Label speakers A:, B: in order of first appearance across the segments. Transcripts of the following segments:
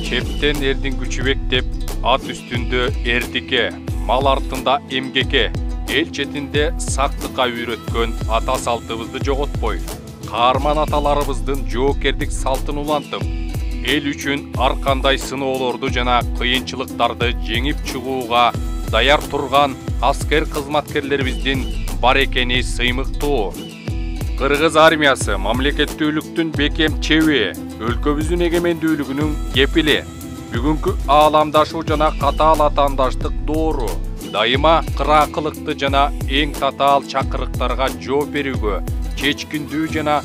A: чептен эрдин күчүбек деп ат үстүндө эрдикке, мал артында эмгекке, эл четинде сактыкка үйрөткөн ата салтыбызды жоготпой, каарман аталарыбыздын жоокердик салтын улантып, эл үчүн ар кандай сыноолорду жана кыйынчылыктарды жеңип чыгууга даяр турган аскер кызматкерлерибиздин бар экени сыймыктуу. Кыргыз армиясы мамлекеттүүлүктүн бекем чеби, өлкөбүздүн эгемендүүлүгүнүн кепили. Бүгүнкү ааламдашуу жана катаал атаандаштык доору дайыма кыраакылыкты жана эң татаал чакырыктарга жооп берүүгө, чечкиндүү жана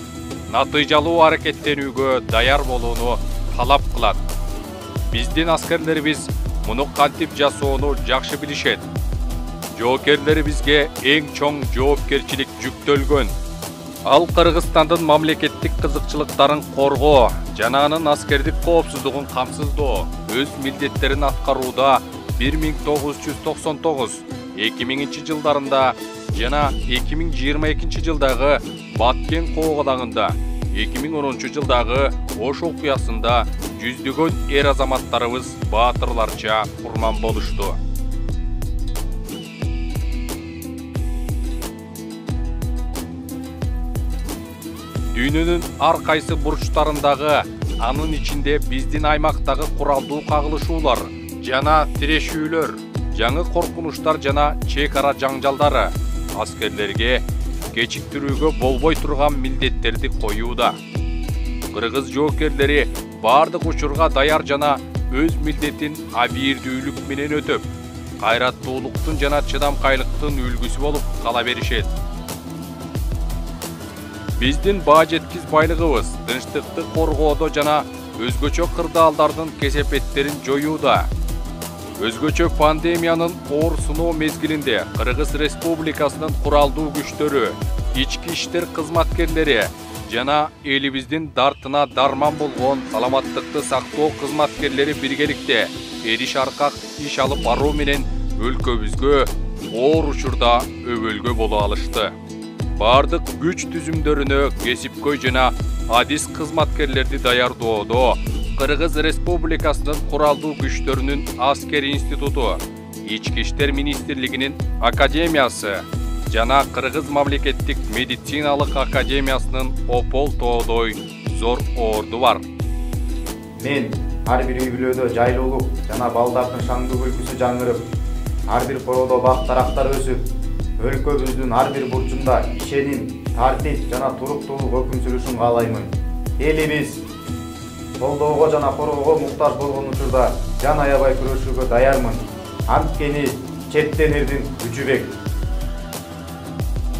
A: натыйжалуу аракеттенүүгө даяр болууну талап кылат. Биздин аскерлерибиз муну кантип жасоону жакшы билишет. Жоокерлерибизге эң чоң жоопкерчилик жүктөлгөн. Ал Кыргызстандын мамлекеттик кызыкчылыктарын коргоо жана анын аскердик коопсуздугун камсыздоо өз милдеттерин аткарууда 1999, 2000 жылдарында жана 2022 жылдагы Баткен коогалагында, 2010 жылдагы Ош окуясында жүздөгөн эр азаматтарыбыз баатырларча курман болушту. Дүйнөнүн ар кайсы бурчтарындагы, анын ичинде биздин аймактагы куралдуу кагылышуулар жана тирешүүлөр, жаңы коркунучтар жана чек ара жаңжалдары аскерлерге кечиктирүүгө болбой турган милдеттерди коюуда. Кыргыз жоокерлери бардык учурга даяр жана өз милдетин абийирдүүлүк менен өтөп, кайраттуулуктун жана чыдамкайлыктын үлгүсү болуп кала беришет. Биздин баа жеткиз байлыгыбыз тынчтыкты коргоодо жана өзгөчө кырдаалдардын кесепеттерин жоюуда. Өзгөчө пандемиянын оор сыноо мезгилинде Кыргыз Республикасынын куралдуу күчтөрү, ички иштер кызматкерлери жана элибиздин дартына дарман болгон саламаттыкты сактоо кызматкерлери биргеликте эриш аркак иш алып баруу менен өлкөбүзгө оор учурда өбөлгө боло алышты. Бардык күч түзүмдөрүнө кесипкөй жана адис кызматкерлерди даярдоодо Кыргыз Республикасынын куралдуу күчтөрүнүн аскер институту, Ички иштер министрлигинин академиясы жана Кыргыз мамлекеттик медициналык академиясынын опол тоодой зор орду бар.
B: Мен ар бир үй бүлөдө жайлуулук жана балдардын шаңдуу күлкүсү жаңырып, ар бир короодо бак-дарактар өсүп, өлкөбүздүн ар бир бурчунда ишеним, тартип жана туруктуулук өкүм сүрүшүн каалаймын. Элибиз колдоого жана коргоого муктаж болгон учурда жан аябай күрөшүүгө даярмын. Анткени четтен эрдин күчүбек.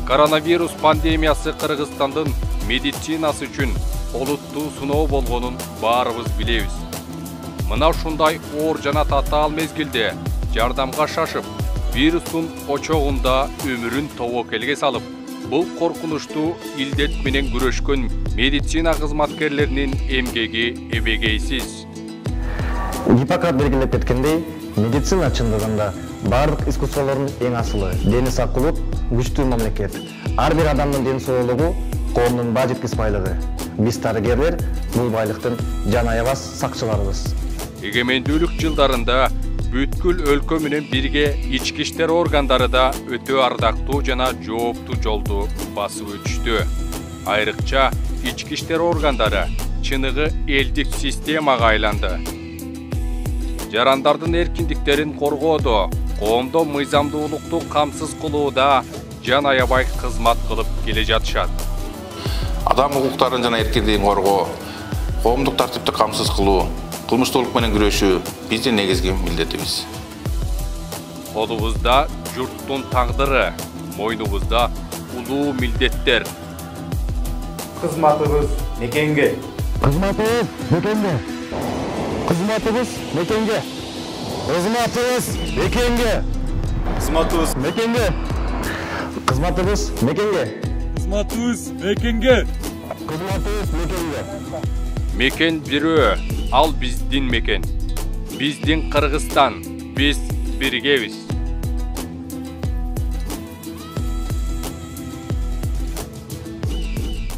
A: Коронавирус пандемиясы Кыргызстандын медицинасы үчүн олуттуу сыноо болгонун баарыбыз билебиз. Мына ушундай оор жана татаал мезгилде жардамга шашып, вирустун очогунда өмүрүн тобокелге салып, бул коркунучтуу илдет менен күрөшкөн медицина кызматкерлеринин эмгеги эбегейсиз.
C: Гиппократ белгилеп кеткендей, медицина чындыгында бардык искусстволордун эң асылы. Дени сактуулук күчтүү мамлекет. Ар бир адамдын ден соолугу коомдун баа жеткис байлыгы. Биз дарыгерлер бул байлыктын жан аябас сакчыларыбыз.
A: Эгемендүүлүк жылдарында бүткүл өлкө менен бирге ички иштер органдары да өтө ардактуу жана жооптуу жолду басып өтүштү. Айрыкча ички иштер органдары чыныгы элдик системага айланды. Жарандардын эркиндиктерин коргоодо, коомдо мыйзамдуулукту камсыз кылууда жан аябай кызмат кылып келе жатышат.
D: Адам укуктарын жана эркиндигин коргоо, коомдук тартипти камсыз кылуу, кылмыштуулук менен күрөшүү биздин негизги милдетибиз.
A: Колубузда журттун тагдыры, мойнубузда улуу милдеттер.
B: Кызматыбыз мекенге.
C: Кызматыбыз мекенге. Кызматыбыз мекенге. Кызматыбыз мекенге.
B: Кызматыбыз
C: мекенге. Кызматыбыз мекенге.
E: Кызматыбыз мекенге.
C: Кызматыбыз мекенге.
A: Мекен бирөө, ал биздин мекен. Биздин Кыргызстан, биз биргебиз.